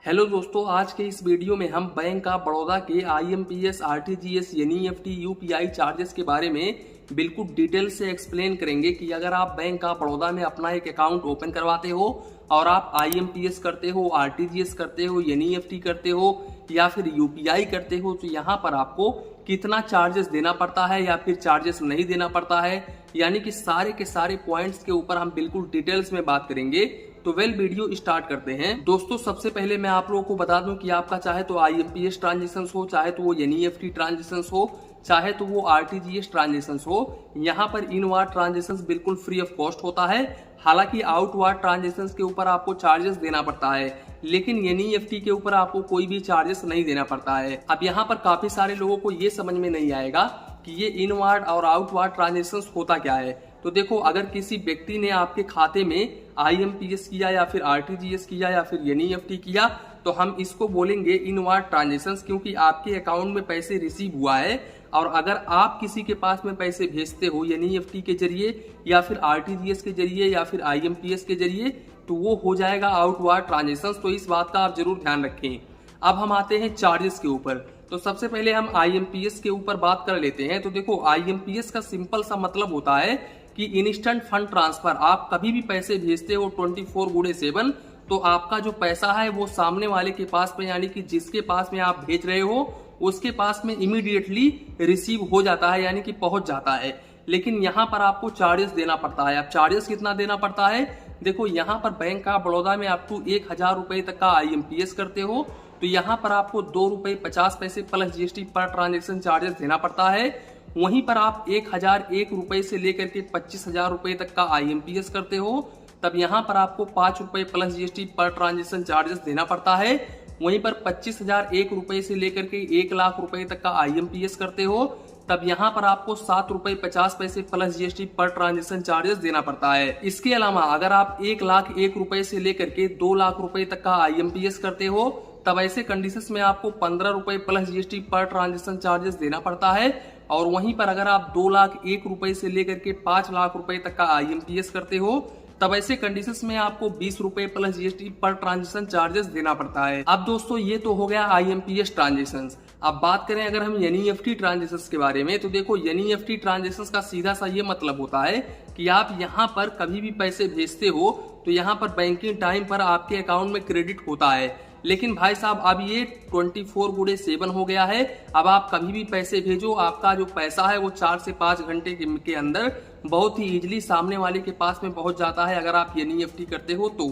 Hello दोस्तों, आज के इस वीडियो में हम बैंक ऑफ बड़ौदा के IMPS, RTGS, NEFT, UPI charges के बारे में बिल्कुल डिटेल से एक्सप्लेन करेंगे कि अगर आप बैंक ऑफ बड़ौदा में अपना एक अकाउंट ओपन करवाते हो और आप IMPS करते हो, RTGS करते हो, NEFT करते हो या फिर UPI करते हो तो यहाँ पर आपको कितना चार्जेस देना पड़ता है या फिर चार्जेस नहीं देना पड़ता है, यानी कि सारे के सारे पॉइंट्स के ऊपर हम बिल्कुल डिटेल्स में बात करेंगे। तो वीडियो स्टार्ट करते हैं। दोस्तों, सबसे पहले मैं आप लोगों को बता दूं कि आपका चाहे तो IMPS ट्रांजेक्शन हो, चाहे तो वो NEFT ट्रांजेक्शन हो, चाहे तो वो RTGS ट्रांजेक्शन हो, यहाँ पर इनवार्ड ट्रांजेक्शन बिल्कुल फ्री ऑफ कॉस्ट होता है। हालांकि आउटवार्ड ट्रांजेक्शन के ऊपर आपको चार्जेस देना पड़ता है, लेकिन NEFT के ऊपर आपको कोई भी चार्जेस नहीं देना पड़ता है। अब यहाँ पर काफी सारे लोगों को ये समझ में नहीं आएगा कि ये इनवार्ड और आउटवार्ड ट्रांजेक्शन होता क्या है। तो देखो, अगर किसी व्यक्ति ने आपके खाते में IMPS किया या फिर RTGS किया या फिर NEFT किया तो हम इसको बोलेंगे इनवार्ड ट्रांजेक्शंस, क्योंकि आपके अकाउंट में पैसे रिसीव हुआ है। और अगर आप किसी के पास में पैसे भेजते हो NEFT के जरिए या फिर RTGS के जरिए या फिर IMPS के जरिए तो वो हो जाएगा आउटवार्ड ट्रांजेक्शंस। तो इस बात का आप जरूर ध्यान रखें। अब हम आते हैं चार्जेस के ऊपर। तो सबसे पहले हम IMPS के ऊपर बात कर लेते हैं। तो देखो, IMPS का सिंपल सा मतलब होता है कि इंस्टेंट फंड ट्रांसफर। आप कभी भी पैसे भेजते हो 24/7 तो आपका जो पैसा है वो सामने वाले के पास में, यानी कि जिसके पास में आप भेज रहे हो उसके पास में इमीडिएटली रिसीव हो जाता है, यानी कि पहुंच जाता है। लेकिन यहाँ पर आपको चार्जेस देना पड़ता है। अब चार्जेस कितना देना पड़ता है? देखो, यहाँ पर बैंक ऑफ बड़ौदा में आप 1000 रुपए तक का IMPS करते हो तो यहाँ पर आपको ₹2.50 plus GST per transaction charges देना पड़ता है। वहीं पर आप 1001 रुपए से लेकर के 25,000 रुपए तक का IMPS करते हो तब यहाँ पर आपको ₹5 plus GST per transaction charges देना पड़ता है। वहीं पर 25,001 रुपए से लेकर के 1 लाख रुपए तक का IMPS करते हो तब यहाँ पर आपको ₹7.50 plus GST per transaction charges देना पड़ता है। इसके अलावा अगर आप 1,01 रुपए से लेकर के 2 लाख रुपए तक का IMPS करते हो तब ऐसे कंडीशंस में आपको ₹15 plus GST per transaction charges देना पड़ता है। और वहीं पर अगर आप 2,01 रुपए से लेकर के 5 लाख रुपए तक का IMPS करते हो तब ऐसे कंडीशंस में आपको ₹20 plus GST per transaction charges देना पड़ता है। अब दोस्तों, ये तो हो गया IMPS ट्रांजेक्शन। अब बात करें अगर हम NEFT ट्रांजेक्शन के बारे में, तो देखो, NEFT ट्रांजेक्शन का सीधा सा ये मतलब होता है कि आप यहाँ पर कभी भी पैसे भेजते हो तो यहाँ पर बैंकिंग टाइम पर आपके अकाउंट में क्रेडिट होता है। लेकिन भाई साहब, अब ये 24/7 हो गया है। अब आप कभी भी पैसे भेजो, आपका जो पैसा है वो 4 से 5 घंटे के अंदर बहुत ही इजीली सामने वाले के पास में पहुंच जाता है अगर आप NEFT करते हो तो।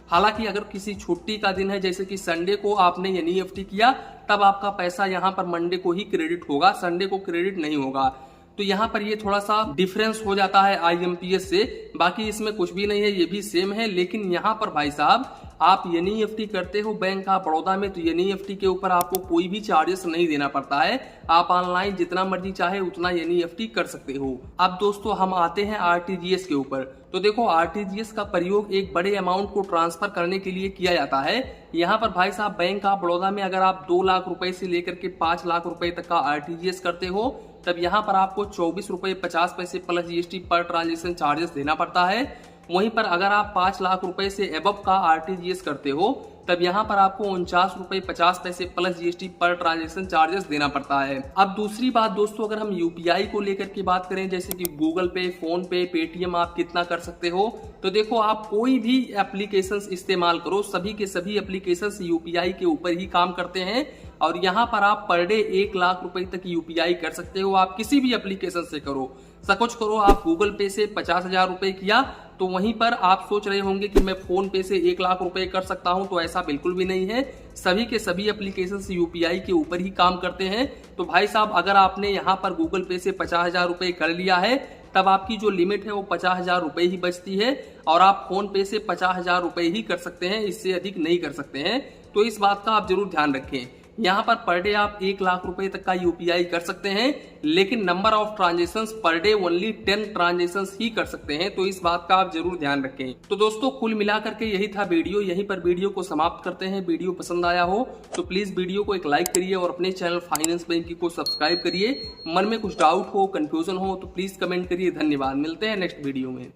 हालांकि अगर किसी छुट्टी का दिन है, जैसे कि संडे को आपने NEFT किया, तब आपका पैसा यहाँ पर मंडे को ही क्रेडिट होगा, संडे को क्रेडिट नहीं होगा। तो यहाँ पर ये थोड़ा सा डिफरेंस हो जाता है IMPS से। बाकी इसमें कुछ भी नहीं है, ये भी सेम है। लेकिन यहाँ पर भाई साहब, आप NEFT करते हो बैंक ऑफ बड़ौदा में तो NEFT के ऊपर आपको कोई भी चार्जेस नहीं देना पड़ता है। आप ऑनलाइन जितना मर्जी चाहे उतना NEFT कर सकते हो। अब दोस्तों, हम आते हैं RTGS के ऊपर। तो देखो, RTGS का प्रयोग एक बड़े अमाउंट को ट्रांसफर करने के लिए किया जाता है। यहाँ पर भाई साहब, बैंक ऑफ बड़ौदा में अगर आप 2 लाख रुपए से लेकर के 5 लाख रुपए तक का RTGS करते हो तब यहाँ पर आपको ₹24.50 plus GST per transaction charges देना पड़ता है। वहीं पर अगर आप 5 लाख रुपए से एबव का RTGS करते हो तब यहाँ पर आपको ₹49.50 plus GST per transaction charges देना पड़ता है। अब दूसरी बात दोस्तों, अगर हम UPI को लेकर के बात करें, जैसे कि गूगल पे, फोन पे, पेटीएम, आप कितना कर सकते हो, तो देखो, आप कोई भी एप्लीकेशंस इस्तेमाल करो, सभी के सभी एप्लीकेशंस UPI के ऊपर ही काम करते हैं। और यहाँ पर आप पर डे 1 लाख रुपए तक UPI कर सकते हो। आप किसी भी एप्लीकेशन से करो। सपोज करो आप गूगल पे से 50,000 रुपए किया तो वहीं पर आप सोच रहे होंगे कि मैं फोन पे से 1 लाख रुपए कर सकता हूं, तो ऐसा बिल्कुल भी नहीं है। सभी के सभी एप्लीकेशन UPI के ऊपर ही काम करते हैं। तो भाई साहब, अगर आपने यहाँ पर गूगल पे से 50,000 रुपए कर लिया है तब आपकी जो लिमिट है वो 50,000 रुपए ही बचती है। और आप फोन पे से 50,000 रुपए ही कर सकते हैं, इससे अधिक नहीं कर सकते हैं। तो इस बात का आप जरूर ध्यान रखें। यहाँ पर डे आप 1 लाख रुपए तक का UPI कर सकते हैं, लेकिन number of transactions per day only 10 transactions ही कर सकते हैं। तो इस बात का आप जरूर ध्यान रखें। तो दोस्तों, कुल मिलाकर के यही था वीडियो। यहीं पर वीडियो को समाप्त करते हैं। वीडियो पसंद आया हो तो प्लीज वीडियो को एक लाइक करिए और अपने चैनल फाइनेंस बैंकिंग को सब्सक्राइब करिए। मन में कुछ डाउट हो, कंफ्यूजन हो तो प्लीज कमेंट करिए। धन्यवाद। मिलते हैं नेक्स्ट वीडियो में।